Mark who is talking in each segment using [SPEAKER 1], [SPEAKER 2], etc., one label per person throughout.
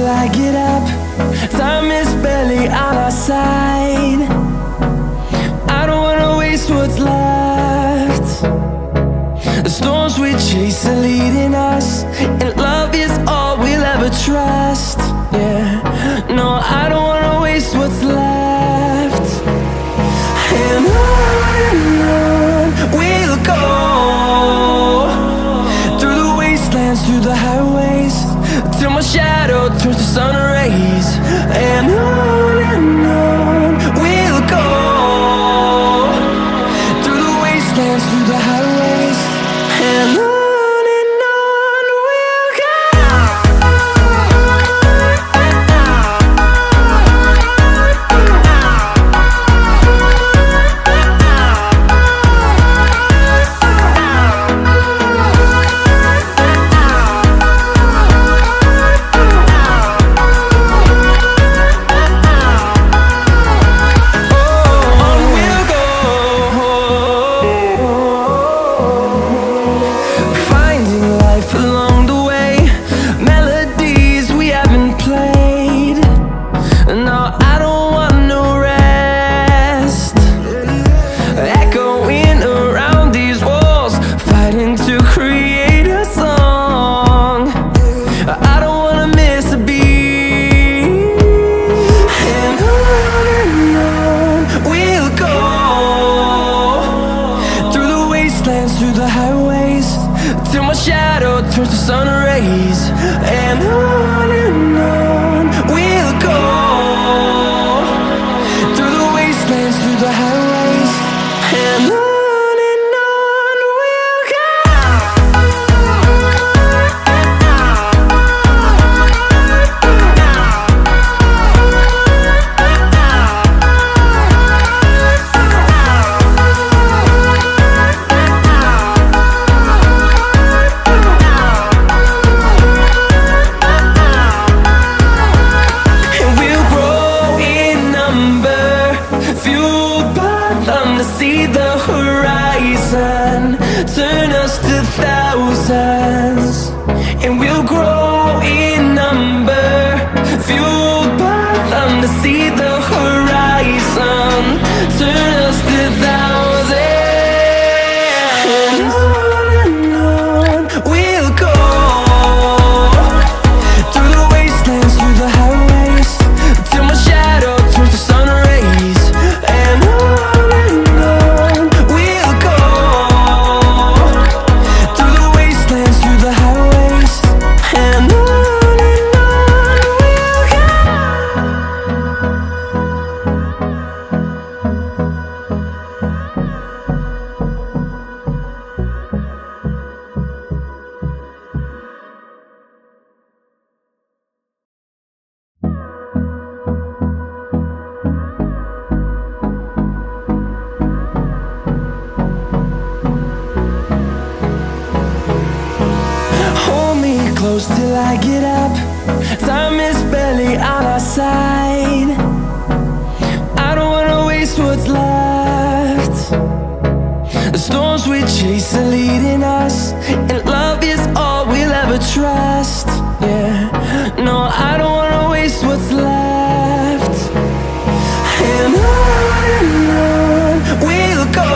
[SPEAKER 1] till I get up. Time is barely on our side. I don't wanna waste what's left. The storms we chase are leading us, and love is all we'll ever trust. Yeah, no, I don't wanna waste what's left. And on we'll go, through the wastelands, through the highways, till my shadow turns to sun rays. And on we'll go, through the wastelands, through the highways, and on. Through the highways, till my shadow turns to sun rays. And on we'll go, through the wastelands, through the highways, and on. See the horizon turn us to thousands, and we'll grow in number, fueled by them. To see the horizon turn us to thousands, and on we'll go, through the wastelands, through the highways, till my shadow turns to sun rays. And on close till I get up. Time is barely on our side. I don't wanna waste what's left. The storms we chase are leading us, and love is all we'll ever trust. Yeah, no, I don't wanna waste what's left. And on we'll go,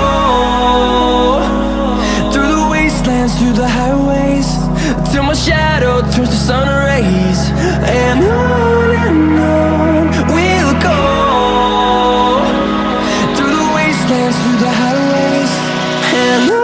[SPEAKER 1] through the wastelands, through the highways, till my shadow turns to sun rays. And on we'll go, through the wastelands, through the highways, and on.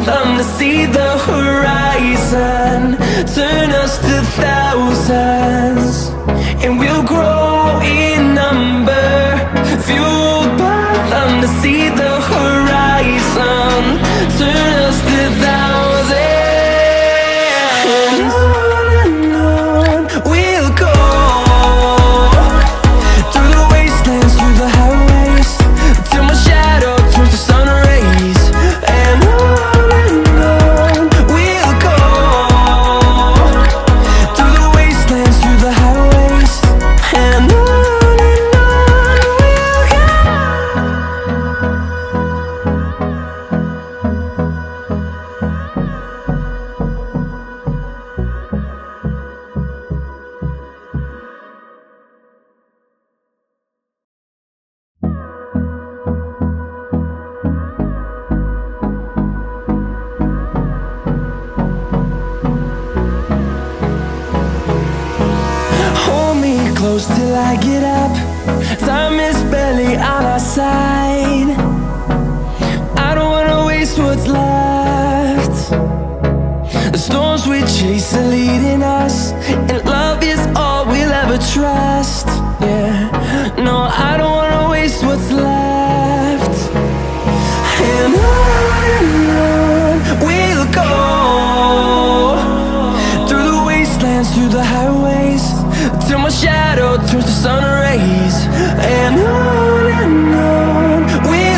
[SPEAKER 1] them to see the horizon, turn us to thousands, and we'll grow in number, fueled by them to see the horizon, turn us to thousands. And on we'll go, through the wastelands, through the highways, till my shadow turns to sun rays. And on we'll go, through the wastelands, through the highways. And on we'll go. Hold me close till I get up. Time is barely on our side. I don't wanna waste what's left. The storms we chase are leading us.